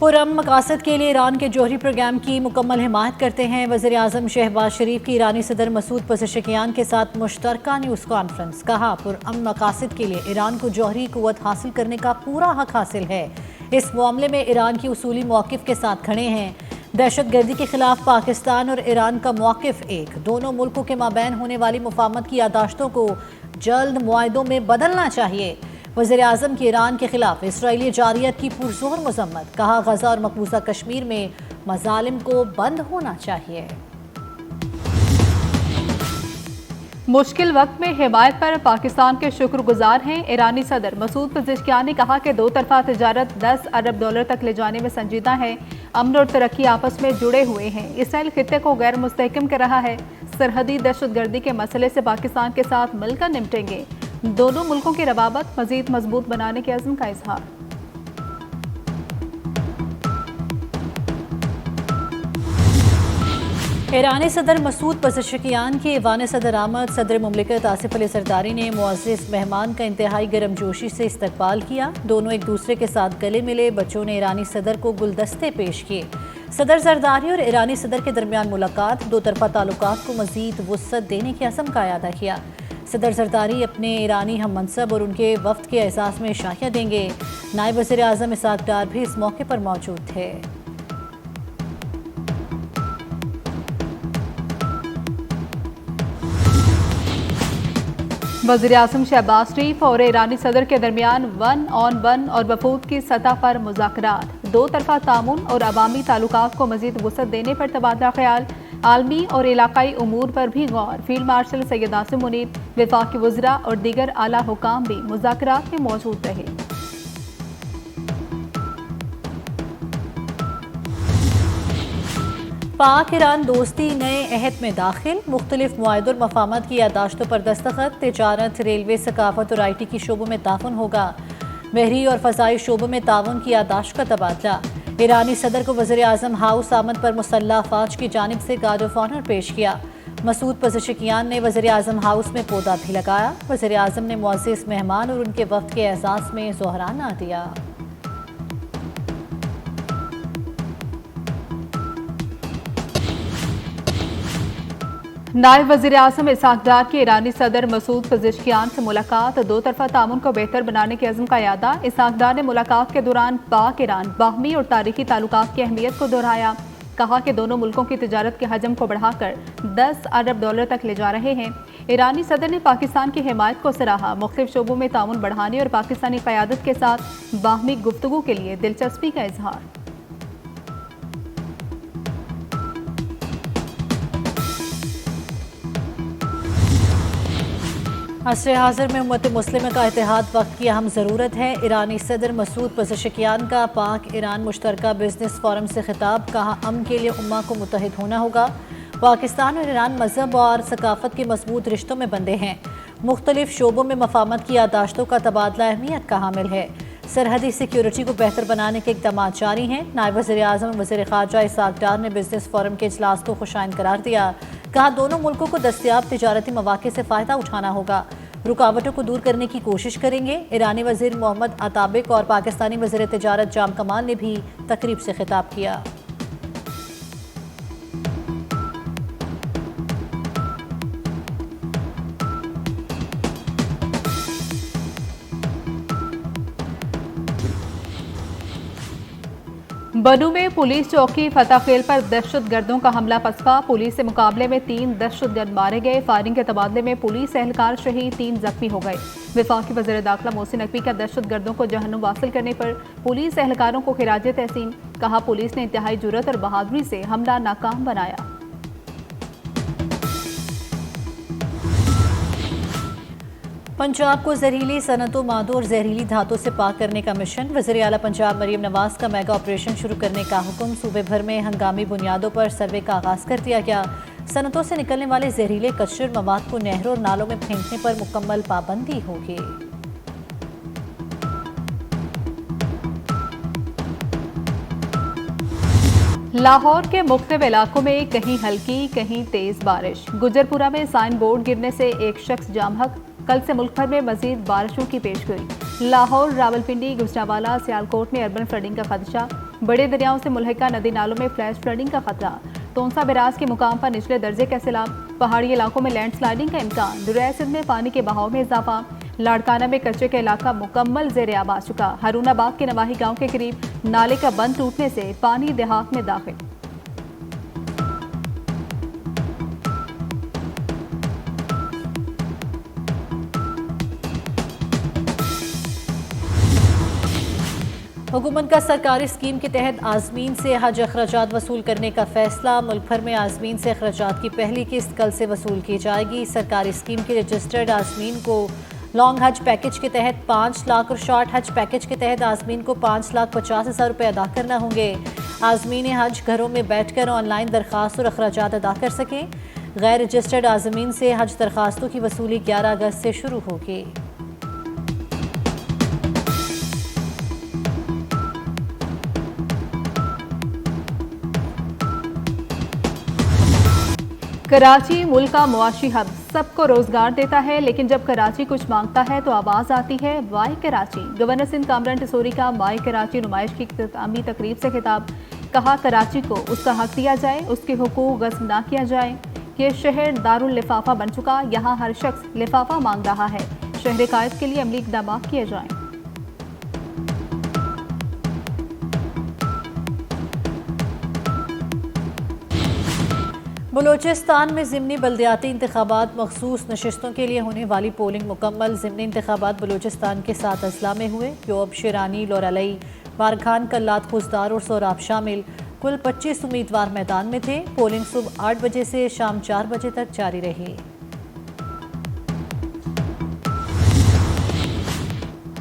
पुरअमन मकासद के लिए ईरान के जौहरी प्रोग्राम की मुकम्मल हिमायत करते हैं। वज़ीर आज़म शहबाज शरीफ की ईरानी सदर मसूद पज़ेशकियान के साथ मुश्तरका न्यूज़ कॉन्फ्रेंस। कहा, पुरअमन मकासद के लिए ईरान को जौहरी कुव्वत हासिल करने का पूरा हक हासिल है। इस मामले में ईरान की उसूली मौक़िफ़ के साथ खड़े हैं। दहशत गर्दी के खिलाफ पाकिस्तान और ईरान का मौक़िफ़ एक। दोनों मुल्कों के माबैन होने वाली मुफाहमत की यादाश्तों को जल्द मुआहदों में बदलना चाहिए। वज़ीर आज़म की ईरान के खिलाफ इसराइली जारियत की पुरजोर मज़म्मत। कहा, गजा और मकबूजा कश्मीर में मज़ालिम को बंद होना चाहिए। मुश्किल वक्त में हिमायत पर पाकिस्तान के शुक्रगुजार हैं। ईरानी सदर मसूद पज़ेशकियान ने कहा कि दो तरफा तजारत $10 अरब तक ले जाने में संजीदा है। अमन और तरक्की आपस में जुड़े हुए हैं। इसराइल खित्ते को गैर मुस्तहकम कर रहा है। सरहदी दहशतगर्दी के मसले से पाकिस्तान के साथ मिलकर निपटेंगे। दोनों मुल्कों की रवाबत मजीद मजबूत बनाने के अज़्म का इजहार। ईरानी सदर मसूद पज़ेशकियान के ईवान सदर आमद सदर मुमलिकत आसिफ अली ज़रदारी ने मुअज़्ज़िज़ मेहमान का इंतहाई गर्मजोशी से इस्तकबाल किया। दोनों एक दूसरे के साथ गले मिले। बच्चों ने ईरानी सदर को गुलदस्ते पेश किए। सदर ज़रदारी और ईरानी सदर के दरमियान मुलाकात दो तरफा ताल्लुकात को मज़ीद वुसअत देने के अज़्म का अदा किया। सदर ज़रदारी अपने ईरानी हम मनसब और उनके वफ़द के एहसास में शाहिया देंगे। नायब वज़ीर आज़म इसहाक़ डार भी इस मौके पर मौजूद थे। वज़ीर आज़म शहबाज शरीफ और ईरानी सदर के दरमियान 1-on-1 और वफूद की सतह पर मुज़ाकरात। दो तरफा तामुन और अवामी ताल्लुकात को मज़ीद वुसअत देने पर तबादला ख्याल। आलमी और इलाकाई उमूर पर भी गौर। फील्ड मार्शल सैयद आसिम मुनीर, वफाकी वज़रा और दीगर आला हुकाम भी मुज़ाकरात में मौजूद रहे। पाक ईरान दोस्ती नए अहद में दाखिल। मुख्तलिफ मुआहदों और मफाहमत की यादाश्तों पर दस्तखत। तिजारत, रेलवे, सकाफत और IT की शोबों में ताउन होगा। बहरी और फ़ज़ाई शोबों में ताउन की यादाश्त का तबादला। ईरानी सदर को वज़ीर आज़म हाउस आमद पर मुसल्लह अफ़वाज की जानिब से गार्ड ऑफ ऑनर पेश किया। मसूद पज़ेशकियान ने वज़ीर आज़म हाउस में पौधा भी लगाया। वज़ीर आज़म ने मुअज़्ज़िज़ मेहमान और उनके वफ़द के एहसास में ज़ोहराना दिया। नायब वज़ीर आज़म इसहाक़ डार की ईरानी सदर मसूद पज़ेशकियान से मुलाकात। दो तरफा तामुन को बेहतर बनाने के अज़्म का यादा। इसहाक़ डार ने मुलाकात के दौरान पाक ईरान बाहमी और तारीखी ताल्लुकात की अहमियत को दोहराया। कहा कि दोनों मुल्कों की तिजारत के हजम को बढ़ाकर $10 अरब तक ले जा रहे हैं। ईरानी सदर ने पाकिस्तान की हिमायत को सराहा। मुख्तलिफ शोबों में तामुन बढ़ाने और पाकिस्तानी क़यादत के साथ बाहमी गुफ्तगू के लिए दिलचस्पी का इजहार। असर हाज़िर में उम्मत मुस्लिम का इत्तेहाद वक्त की अहम ज़रूरत है। ईरानी सदर मसूद पज़ेशकियान का पाक ईरान मुश्तरका बिजनेस फोरम से खिताब। कहा, अमन के लिए उम्मा को मुत्तहिद होना होगा। पाकिस्तान और ईरान मजहब और सकाफत के मजबूत रिश्तों में बंधे हैं। मुख्तलिफ शोबों में मफाहमत की यादाश्तों का तबादला अहमियत का हामिल है। सरहदी सिक्योरिटी को बेहतर बनाने के इक़दाम जारी हैं। नायब वज़ीर आज़म और वज़ीर ख़ारजा इसहाक़ डार ने बिजनेस फोरम के इजलास को खुशाइन करार दिया। कहा, दोनों मुल्कों को दस्तयाब तिजारती मौक़े से फ़ायदा उठाना होगा। रुकावटों को दूर करने की कोशिश करेंगे। ईरानी वज़ीर मोहम्मद अताबिक और पाकिस्तानी वज़ीर तिजारत जाम कमाल ने भी तकरीब से खिताब किया। बनू में पुलिस चौकी फताखेल पर दहशतगर्दों का हमला पसपा। पुलिस से मुकाबले में 3 दहशतगर्द मारे गए। फायरिंग के तबादले में पुलिस एहलकार शहीद, 3 जख्मी हो गए। वफाकी वज़ीर दाखिला मोहसिन नकवी का दहशतगर्दों को जहन्नुम वासिल करने पर पुलिस एहलकारों को खिराज तहसीन। कहा, पुलिस ने इंतहाई जुर्रत और बहादुरी से हमला नाकाम बनाया। पंजाब को जहरीली सनतों, मादों और जहरीली धातों से पाक करने का मिशन। वज़ीर आला पंजाब मरियम नवाज का मेगा ऑपरेशन शुरू करने का हुक्म। सूबे भर में हंगामी बुनियादों पर सर्वे का आगाज़ कर दिया गया। सनतों से निकलने वाले जहरीले कचरे और मवाद को नहरों और नालों में फेंकने पर मुकम्मल पाबंदी होगी। लाहौर के मुख्तलिफ इलाकों में कहीं हल्की कहीं तेज बारिश। गुजरपुरा में साइन बोर्ड गिरने से एक शख्स जाम हक। कल से मुल्क भर में मजीद बारिशों की पेशगोई। लाहौर, रावलपिंडी, गुजरांवाला, सियालकोट में अर्बन फ्लडिंग का खदशा। बड़े दरियाओं से मुल्हिका नदी नालों में फ्लैश फ्लडिंग का खतरा। तोंसा बैराज के मुकाम पर निचले दर्जे का सैलाब। पहाड़ी इलाकों में लैंडस्लाइडिंग का इम्कान। दरिया सिंध में पानी के बहाव में इजाफा। लाड़काना में कच्चे का इलाका मुकम्मल जेर आब आ चुका। हारूनाबाद के नवाही गांव के करीब नाले का बंद टूटने से पानी देहात में दाखिल। हुकूमत का सरकारी स्कीम के तहत आज़मीन से हज अखराजात वसूल करने का फैसला। मुल्क भर में आज़मीन से अखराजात की पहली किस्त कल से वसूल की जाएगी। सरकारी स्कीम के रजिस्टर्ड आज़मीन को लॉन्ग हज पैकेज के तहत 5 लाख और शॉर्ट हज पैकेज के तहत आज़मीन को 5,50,000 रुपये अदा करना होंगे। आज़मीन हज घरों में बैठकर ऑनलाइन दरख्वास्त और अखराजात अदा कर सकें। गैर रजिस्टर्ड आज़मीन से हज दरख्वास्तों की वसूली 11 अगस्त से शुरू होगी। कराची मुल्क का मुआशी हब, सबको रोजगार देता है, लेकिन जब कराची कुछ मांगता है तो आवाज आती है वाई कराची। गवर्नर सिंध कामरान टिसोरी का माई कराची नुमाइश की इख्तितामी तकरीब से खिताब। कहा कराची को उसका हक दिया जाए, उसके हुकूक गस्ब ना किया जाए। ये शहर दारुल लिफाफा बन चुका, यहाँ हर शख्स लिफाफा मांग रहा है। शहर कायद के लिए अमली इक़दाम किए जाएं। बलूचिस्तान में ज़िमनी बल्दियाती इंतखाबात मखसूस नशिस्तों के लिए होने वाली पोलिंग मुकम्मल। ज़िमनी इंतखाबात बलूचिस्तान के 7 अजला में हुए। योब, शिरानी, लोरालई, बारखान, कल्लात, खुजदार और सोराब शामिल कुल 25 उम्मीदवार मैदान में थे। पोलिंग सुबह 8 बजे से शाम 4 बजे तक जारी रही।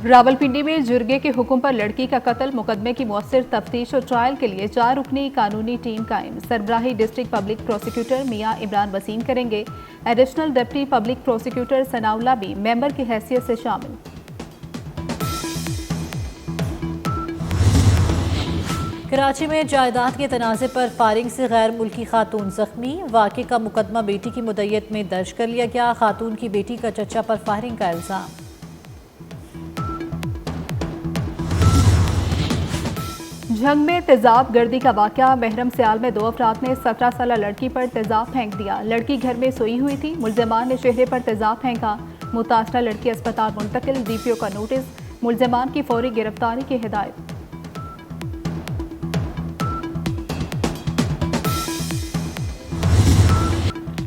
रावलपिंडी में जुर्गे के हुक्म पर लड़की का कत्ल, मुकदमे की मौसर तफ्तीश और ट्रायल के लिए 4 रुकनी कानूनी टीम कायम। सरबराही डिस्ट्रिक्ट पब्लिक प्रोसिक्यूटर मियां इमरान वसीम करेंगे। Additional deputy public prosecutor Sanaullah भी मेंबर की हैसियत से शामिल। कराची में जायदाद के तनाज़े पर फायरिंग से गैर मुल्की खातून जख्मी। वाक़े का मुकदमा बेटी की मुद्दत में दर्ज कर लिया गया। खातून की बेटी का चचा पर फायरिंग का इल्ज़ाम। झंग में तेजाब गर्दी का वाक़या। महरम सियाल में 2 अफराद ने 17 साल लड़की पर तेजाब फेंक दिया। लड़की घर में सोई हुई थी। मुल्ज़िमान ने चेहरे पर तेजाब फेंका। मुतासरा लड़की अस्पताल मुंतकिल। DPO का नोटिस। मुल्ज़िमान की फौरी गिरफ्तारी की हिदायत।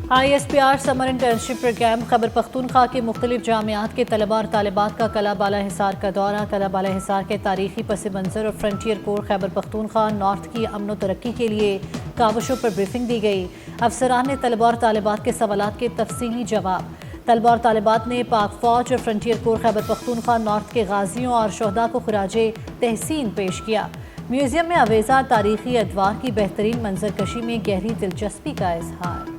ISPR summer internship programme. Khyber Pakhtunkhwa के मुख्तलिफ जामियात के तलबा और तालिबात का कला बाला हिसार का दौरा। कला बाला हिसार के तारीखी पस मंज़र और frontier core Khyber Pakhtunkhwa north की अमन व तरक्की के लिए काविशों पर ब्रीफिंग दी गई। अफसरान ने तलबा और तालिबात के सवालात के तफसीली जवाब। तलबा और तालिबात ने पाक फौज और frontier core Khyber Pakhtunkhwa north के गाजियों और शहदा को खराजे तहसीन पेश किया। म्यूजियम में अवेजा तारीखी अदवार की बेहतरीन मंजरकशी में गहरी दिलचस्पी का इजहार।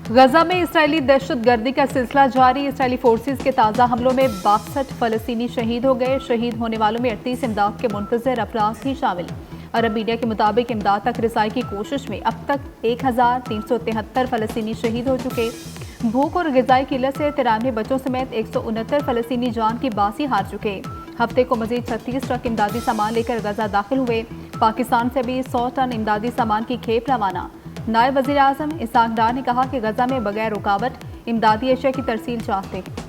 गजा में इसराइली दहशत गर्दी का सिलसिला जारी। इसराइली फोर्सेस के ताज़ा हमलों में 62 फलस्तीनी शहीद हो गए। शहीद होने वालों में 38 इमदाद के मुंतज़र अफराद भी शामिल। अरब मीडिया के मुताबिक इमदाद तक रिसाई की कोशिश में अब तक 1373 फलस्तीनी शहीद हो चुके। भूख और ग़िज़ाई किल्लत से 93 बच्चों समेत 169 फलस्तीनी जान की बासी हार चुके। हफ्ते को मजीद 36 ट्रक इमदादी सामान लेकर गजा दाखिल हुए। पाकिस्तान से भी 100 टन इमदादी सामान की खेप रवाना। नायब वज़ीर आज़म इसाक डार ने कहा कि गजा में बगैर रुकावट इमदादी अशिया की तरसील चाहते हैं।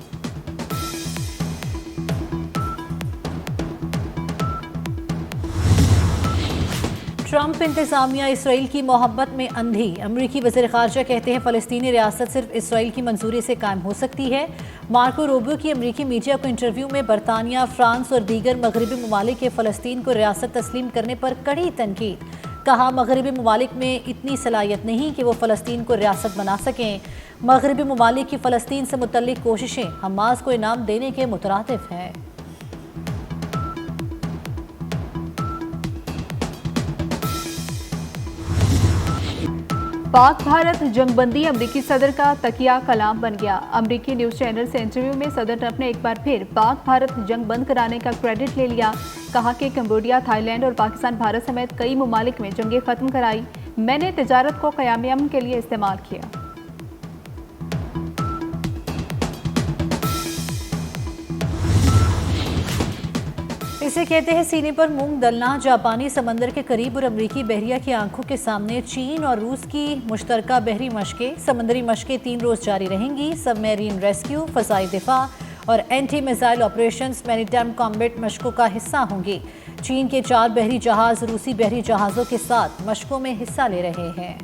ट्रंप इंतजामिया इसराइल की मोहब्बत में अंधी। अमरीकी वज़ीर ख़ारजा कहते हैं फ़लस्तीनी रियासत सिर्फ इसराइल की मंजूरी से कायम हो सकती है। मार्को रूबियो की अमरीकी मीडिया को इंटरव्यू में बरतानिया, फ्रांस और दीगर मगरबी ममालिक के फ़लस्तीन को रियासत तस्लीम करने पर कड़ी तनकीद। कहा मगरबी ममालिक में इतनी सलाहियत नहीं कि वो फ़लस्तीन को रियासत बना सकें। मगरबी ममालिक की फ़लस्तीन से मुतल्लिक कोशिशें हमास को इनाम देने के मुतरादिफ हैं। पाक भारत जंगबंदी अमरीकी सदर का तकिया कलाम बन गया। अमरीकी न्यूज़ चैनल से इंटरव्यू में सदर ट्रंप ने एक बार फिर पाक भारत जंग बंद कराने का क्रेडिट ले लिया। कहा कि कंबोडिया, थाईलैंड और पाकिस्तान भारत समेत कई ममालिक में जंगें खत्म कराई। मैंने तिजारत को क़याम अमन के लिए इस्तेमाल किया। इसे कहते हैं सीने पर मूंग दलना। जापानी समंदर के करीब और अमरीकी बहरिया की आंखों के सामने चीन और रूस की मुश्तरका बहरी मशकें। समंदरी मशकें 3 रोज जारी रहेंगी। सबमरीन रेस्क्यू, फजाई दिफा और anti missile operations maritime combat मशकों का हिस्सा होंगी। चीन के 4 बहरी जहाज रूसी बहरी जहाज़ों के साथ मशकों में हिस्सा ले रहे हैं।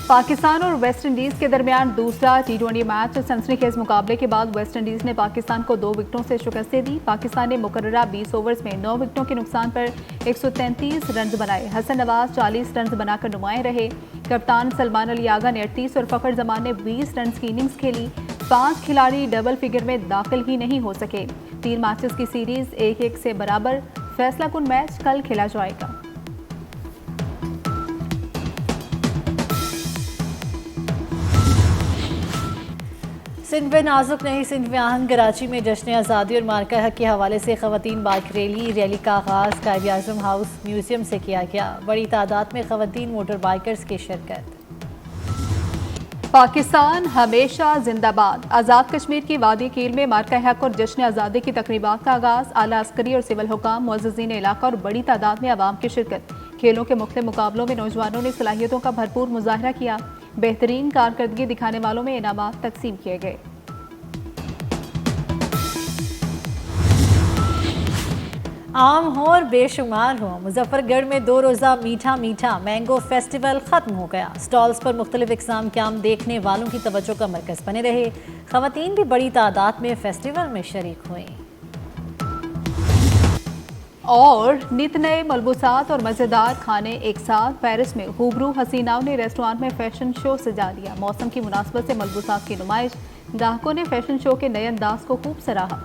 पाकिस्तान और वेस्ट इंडीज के दरमियान दूसरा T20 मैच सनसनीखेज मुकाबले के बाद वेस्ट इंडीज ने पाकिस्तान को 2 विकेटों से शिकस्त दी। पाकिस्तान ने मुकर्ररा 20 ओवर्स में 9 विकेटों के नुकसान पर 133 रन बनाए। हसन नवाज 40 रन बनाकर नुमाए रहे। कप्तान सलमान अली आगा ने 38 और फखर जमान ने 20 रन की इनिंग्स खेली। 5 खिलाड़ी डबल फिगर में दाखिल ही नहीं हो सके। 3 मैचेस की सीरीज 1-1 से बराबर। फैसला कुन मैच कल खेला जाएगा। सिंध में नाजुक नहीं, सिंध में आहंग। कराची में जश्न आज़ादी और मार्का हक के हवाले से खवातीन बाइक रैली का आगाज़ कायद-ए-आज़म हाउस म्यूजियम से किया गया। बड़ी तादाद में खवातीन मोटर बाइकर्स की शिरकत। पाकिस्तान हमेशा जिंदाबाद। आज़ाद कश्मीर की वादी कील में मार्का हक और जश्न आज़ादी की तकरीबात का आगाज़। आला अस्करी और सिविल हुकाम, मुअज़्ज़िज़ीन इलाका और बड़ी तादाद में आवाम की शिरकत। खेलों के मुख्तलिफ मुकाबलों में नौजवानों ने सलाहियतों का भरपूर मुजाहरा किया। बेहतरीन कारकर्दगी दिखाने वालों में इनामात तकसीम किए गए। आम हो और बेशुमार हो, मुजफ्फरगढ़ में 2 रोज़ा मीठा मीठा मैंगो फेस्टिवल खत्म हो गया। स्टॉल्स पर मुख्तलिफ इक़साम के आम देखने वालों की तवज्जो का मरकज़ बने रहे। ख़वातीन भी बड़ी तादाद में फेस्टिवल में शरीक हुई और नित नए मलबूसात और मज़ेदार खाने एक साथ। पेरिस में खूबरू हसीनाओं ने रेस्टोरेंट में फैशन शो सजा दिया। मौसम की मुनासबत से मलबूसात की नुमाइश। ग्राहकों ने फैशन शो के नए अंदाज को खूब सराहा।